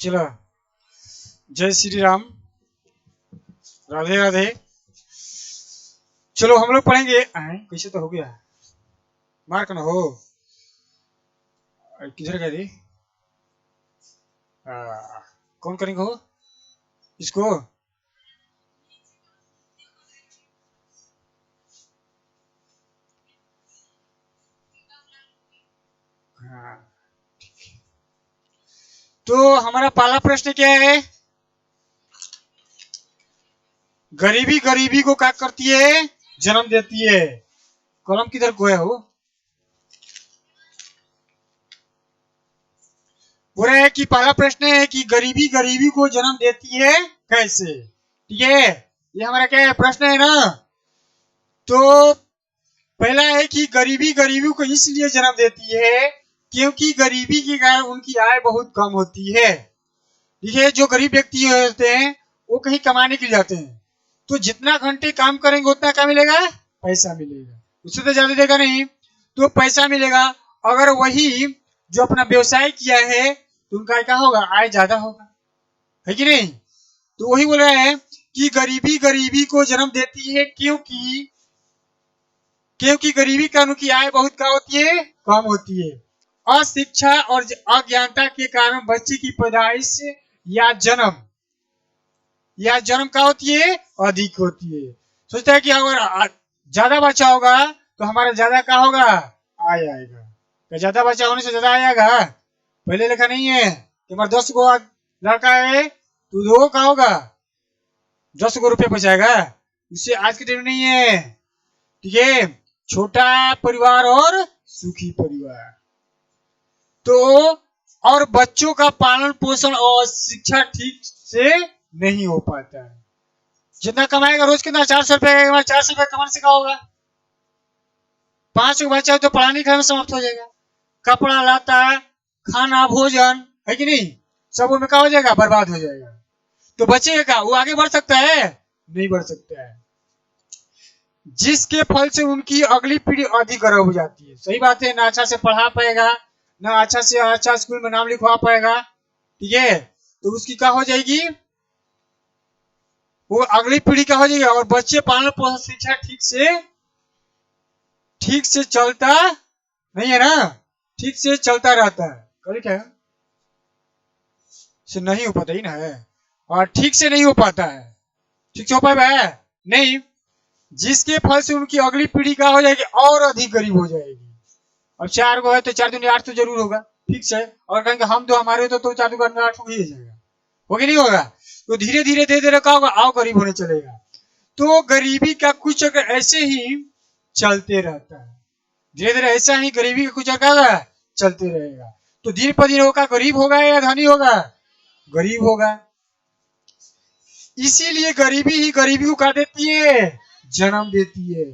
चलो, जय श्री राम, राधे राधे। चलो हम लोग पढ़ेंगे। कैसे तो हो गया, मार्क ना हो। किधर गए थे? कौन करेंगे हो इसको? हाँ, तो हमारा पहला प्रश्न क्या है? गरीबी गरीबी को क्या करती है? जन्म देती है। कलम किधर गोया हो? बोल रहे हैं कि पहला प्रश्न है कि गरीबी गरीबी को जन्म देती है कैसे? ठीक है, ये हमारा क्या है प्रश्न है ना। तो पहला है कि गरीबी गरीबी को इसलिए जन्म देती है क्योंकि गरीबी के कारण उनकी आय बहुत कम होती है। देखिए, जो गरीब व्यक्ति होते हैं वो कहीं कमाने के लिए जाते हैं, तो जितना घंटे काम करेंगे उतना क्या मिलेगा? पैसा मिलेगा। उससे तो ज्यादा देगा नहीं, तो पैसा मिलेगा। अगर वही जो अपना व्यवसाय किया है तो उनका क्या होगा? आय ज्यादा होगा, है कि नहीं? तो वही बोल रहा है कि गरीबी गरीबी को जन्म देती है क्योंकि क्योंकि गरीबी के कारण उनकी आय बहुत क्या होती है? कम होती है। अशिक्षा और अज्ञानता के कारण बच्चे की पैदाइश या जन्म क्या होती है? अधिक होती है। सोचता है कि अगर ज्यादा बच्चा होगा तो हमारा ज्यादा क्या होगा? आय आएगा। क्या ज्यादा बच्चा होने से ज्यादा आएगा? पहले लिखा नहीं है कि हमारा 10 गो लड़का है तो दो का होगा 10 गो रुपये बचाएगा। उससे आज के टाइम नहीं है। ठीक है, छोटा परिवार और सुखी परिवार। तो और बच्चों का पालन पोषण और शिक्षा ठीक से नहीं हो पाता है। जितना कमाएगा रोज कितना? 400 रुपए। 400 रुपए कमाने से क्या होगा? 5 बच्चा है तो पढ़ाने लिखाने में समाप्त हो जाएगा। कपड़ा लाता, खाना भोजन, है कि नहीं, सब में क्या हो जाएगा? बर्बाद हो जाएगा। तो बचेगा क्या? वो आगे बढ़ सकता है? नहीं बढ़ सकता है, जिसके फल से उनकी अगली पीढ़ी अधिक गर्व हो जाती है। सही बात है, ना अच्छा से पढ़ा पाएगा, ना अच्छा से अच्छा स्कूल में नाम लिखवा पाएगा। ठीक है, तो उसकी क्या हो जाएगी? वो अगली पीढ़ी क्या हो जाएगी? और बच्चे पालन पोषण शिक्षा ठीक से चलता नहीं है ना, ठीक से चलता रहता है। कभी क्या से नहीं हो पाता ही ना है, और ठीक से नहीं हो पाता है। ठीक से हो पाएगा नहीं, जिसके फल से उनकी अगली पीढ़ी क्या हो जाएगी? और अधिक गरीब हो जाएगी। अब 4 गो है तो 4 दूनी 8 तो जरूर होगा, फिक्स है। और कहेंगे हम तो हमारे तो 4 दूनी 8 हो ही जाएगा, हो कि नहीं होगा? तो धीरे धीरे धीरे धीरे क्या होगा? आओ गरीब होने चलेगा। तो गरीबी का कुछ अगर ऐसे ही चलते रहता है, धीरे धीरे ऐसा ही गरीबी का कुछ अगर चलते रहेगा, तो दिन पर दिन होगा गरीब होगा या धनी होगा? गरीब होगा। इसीलिए गरीबी ही गरीबी को क्या देती है? जन्म देती है।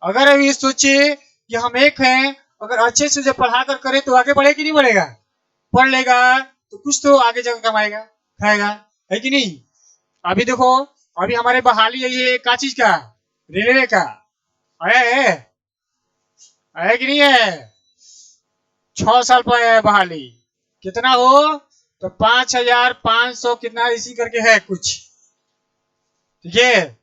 अगर हम ये सोचे कि हम एक हैं, अगर अच्छे से जब पढ़ा कर करें तो आगे बढ़े कि नहीं बढ़ेगा? पढ़ लेगा तो कुछ तो आगे जाकर कमाएगा, खाएगा, है कि नहीं? अभी देखो, अभी हमारे बहाली है ये का चीज का? रेलवे का आया है, आया कि नहीं है? 6 साल पर आया है बहाली। कितना हो? तो 5,500 कितना इसी करके है कुछ। ठीक है,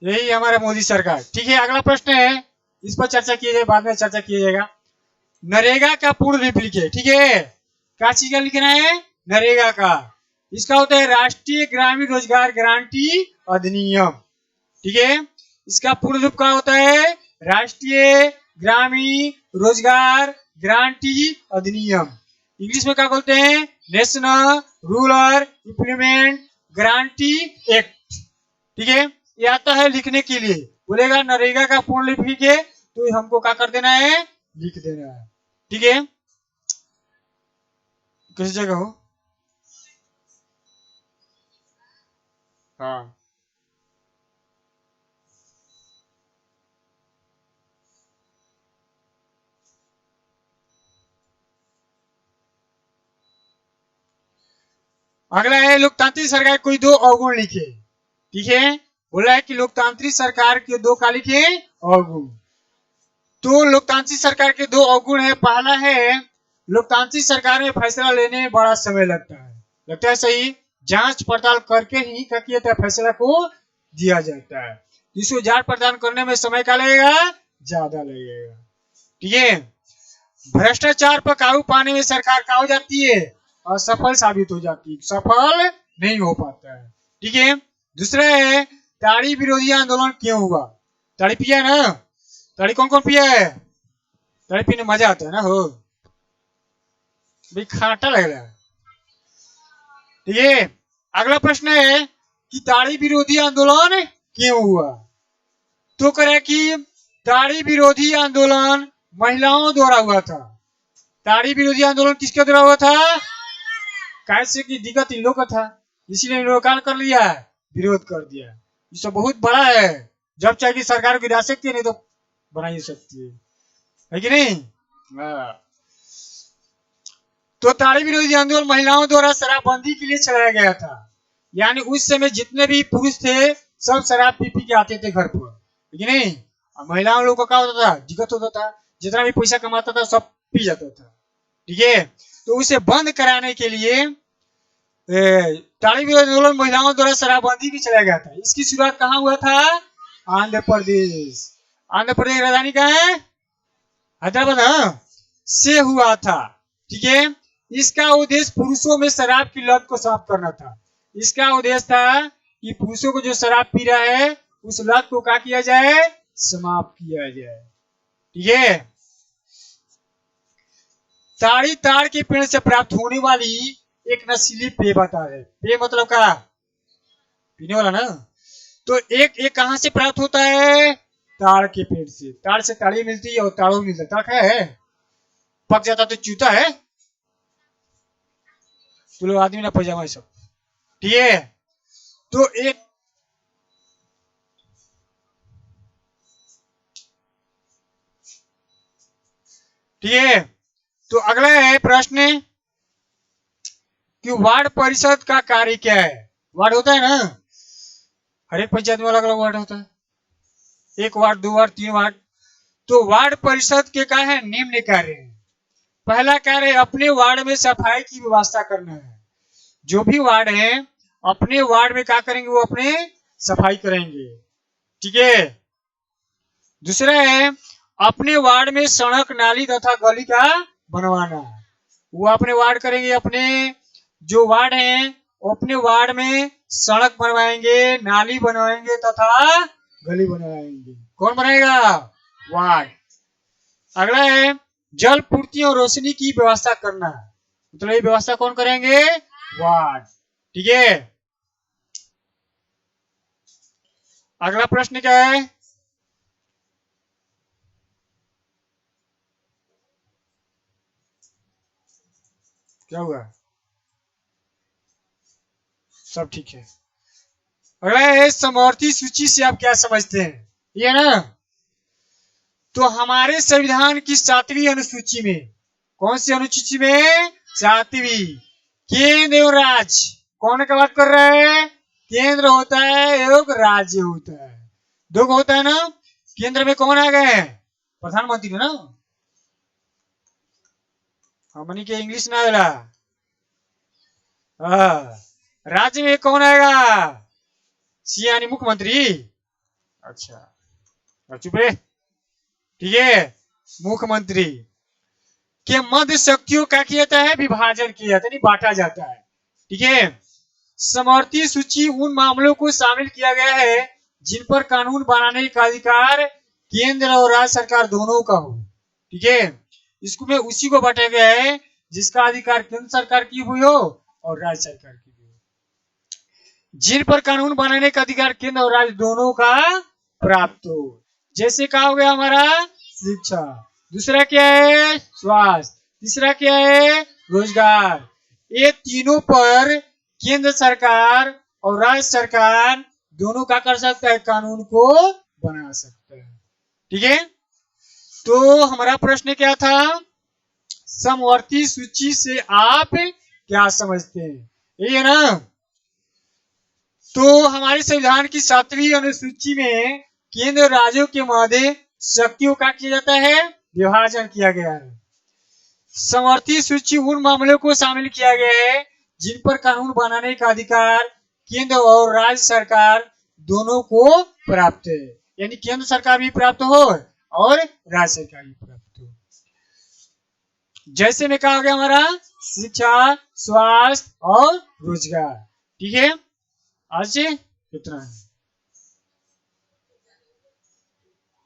यही हमारा मोदी सरकार। ठीक है, अगला प्रश्न है, इस पर चर्चा किया जाए, बाद में चर्चा किया जाएगा। नरेगा का पूर्ण रूप लिखिए। ठीक है, क्या चीज का लिखना है? नरेगा का। इसका होता है राष्ट्रीय ग्रामीण रोजगार गारंटी अधिनियम। ठीक है, इसका पूर्ण रूप क्या होता है? राष्ट्रीय ग्रामीण रोजगार गारंटी अधिनियम। इंग्लिश में क्या बोलते हैं? National rural employment guarantee act. ठीक है, ये आता है लिखने के लिए। बोलेगा नरेगा का पूर्ण रूप लिखिए, तो हमको क्या कर देना है? लिख देना है। ठीक है, किस जगह हो? हाँ, अगला है लोकतांत्रिक सरकार कोई दो अवगुण लिखे। ठीक है, बोला है कि लोकतांत्रिक सरकार के दो का लिखे अवगुण। तो लोकतांत्रिक सरकार के दो अवगुण है। पहला है लोकतांत्रिक सरकार में फैसला लेने में बड़ा समय लगता है। लगता है सही। जांच पड़ताल करके ही क्या किया जाता है, फैसला को दिया जाता है। इसको जांच पड़ताल करने में समय क्या लगेगा, ज्यादा लगेगा। ठीक है, भ्रष्टाचार पर काबू पाने में सरकार क्या हो जाती है, असफल साबित हो जाती है, सफल नहीं हो पाता है। ठीक है, दूसरा है ताड़ी विरोधी आंदोलन क्यों हुआ। ताड़ी पिया ना, ताड़ी कौन कौन पिया है, ताड़ी पीने मजा आता है ना हो, भाई खाटा लग रहा है। ठीक है, अगला प्रश्न है कि ताड़ी विरोधी आंदोलन क्यों हुआ। तो करे कि ताड़ी विरोधी आंदोलन महिलाओं द्वारा हुआ था। ताड़ी विरोधी आंदोलन किसके द्वारा हुआ था, कैसे की दिक्कत इन लोगों का था, इसीलिए इन लोगों का कर लिया, विरोध कर दिया। ये सब बहुत बड़ा है, जब चाहे सरकार को गिरा सकती है, नहीं तो बना ही सकती है कि नहीं। तो ताड़ी विरोधी आंदोलन महिलाओं द्वारा शराबबंदी के लिए चलाया गया था। यानी उस समय जितने भी पुरुष थे सब शराब पी पी के आते थे घर पर, है कि नहीं। महिलाओं लोगों को क्या होता था, दिक्कत होता था, जितना भी पैसा कमाता था सब पी जाता था। ठीक है, तो उसे बंद कराने के लिए ताड़ी विरोधी आंदोलन महिलाओं द्वारा शराबबंदी की चलाया गया था। इसकी शुरुआत कहाँ हुआ था, आंध्र प्रदेश। आंध्र प्रदेश राजधानी कहाँ है, हैदराबाद से हुआ था। ठीक है, इसका उद्देश्य पुरुषों में शराब की लत को समाप्त करना था। इसका उद्देश्य था कि पुरुषों को जो शराब पी रहा है उस लत को क्या किया जाए, समाप्त किया जाए। ठीक है, ताड़ी ताड़ के पेड़ से प्राप्त होने वाली एक नशीली पेय बता है। पेय मतलब क्या, पीने वाला ना। तो एक कहां से प्राप्त होता है, ताड़ के पेड़ से। ताड़ से ताड़ी मिलती है और ताड़ो मिलता है। ताड़ क्या है, पक जाता तो चूता है, तो लोग आदमी ना पजामा सब। ठीक है, तो एक ठीक है, तो अगला है प्रश्न कि वार्ड परिषद का कार्य क्या है। वार्ड होता है ना, हर एक पंचायत में अलग अलग वार्ड होता है, एक वार्ड, दो वार्ड, तीन वार्ड। तो वार्ड परिषद के क्या है, निम्न कार्य है। पहला कार्य अपने वार्ड में सफाई की व्यवस्था करना है। जो भी वार्ड है अपने वार्ड में क्या करेंगे, वो अपने सफाई करेंगे। ठीक है, दूसरा है अपने वार्ड में सड़क, नाली तथा गली का बनवाना। वो अपने वार्ड करेंगे, अपने जो वार्ड है वो अपने वार्ड में सड़क बनवाएंगे, नाली बनवाएंगे तथा गली बनवाएंगे। कौन बनाएगा, वार्ड। अगला है जल पूर्ति और रोशनी की व्यवस्था करना, मतलब ये व्यवस्था कौन करेंगे, वार्ड। ठीक है, अगला प्रश्न क्या है, क्या हुआ, सब ठीक है। अगला है समवर्ती सूची से आप क्या समझते हैं, ये ना। तो हमारे संविधान की 7वीं अनुसूची में, कौन सी अनुसूची में, 7वीं, केंद्र एवं राज्य, कौन का बात कर रहे हैं, केंद्र होता है एवं राज्य होता है, दो होता है ना। केंद्र में कौन आ गए, प्रधानमंत्री ना, हमनी के इंग्लिश ना आएगा। राज्य में कौन आएगा, सी यानी मुख्यमंत्री। अच्छा चुप रहे। ठीक है, मुख्यमंत्री के मध्य शक्तियों का किया जाता है, विभाजन किया जाता है, नहीं बांटा जाता है। ठीक है, समवर्ती सूची उन मामलों को शामिल किया गया है जिन पर कानून बनाने का अधिकार केंद्र और राज्य सरकार दोनों का हो। ठीक है, इसको में उसी को बांटा गया है जिसका अधिकार केंद्र सरकार की हुई हो और राज्य सरकार की हुई हो। जिन पर कानून बनाने का अधिकार केंद्र और राज्य दोनों का प्राप्त हो। जैसे कहा हो गया हमारा शिक्षा, दूसरा क्या है स्वास्थ्य, तीसरा क्या है रोजगार। ये तीनों पर केंद्र सरकार और राज्य सरकार दोनों का कर सकता है, कानून को बना सकता है। ठीक है, तो हमारा प्रश्न क्या था, समवर्ती सूची से आप क्या समझते हैं, ये ना। तो हमारे संविधान की 7वीं अनुसूची में केंद्र राज्यों के मध्य शक्तियों का किया जाता है, विभाजन किया गया है। समवर्ती सूची उन मामलों को शामिल किया गया है जिन पर कानून बनाने का अधिकार केंद्र और राज्य सरकार दोनों को प्राप्त है। यानी केंद्र सरकार भी प्राप्त हो और राज्य सरकार भी प्राप्त हो। जैसे में कहा गया हमारा शिक्षा, स्वास्थ्य और रोजगार। ठीक है, आज से इतना है।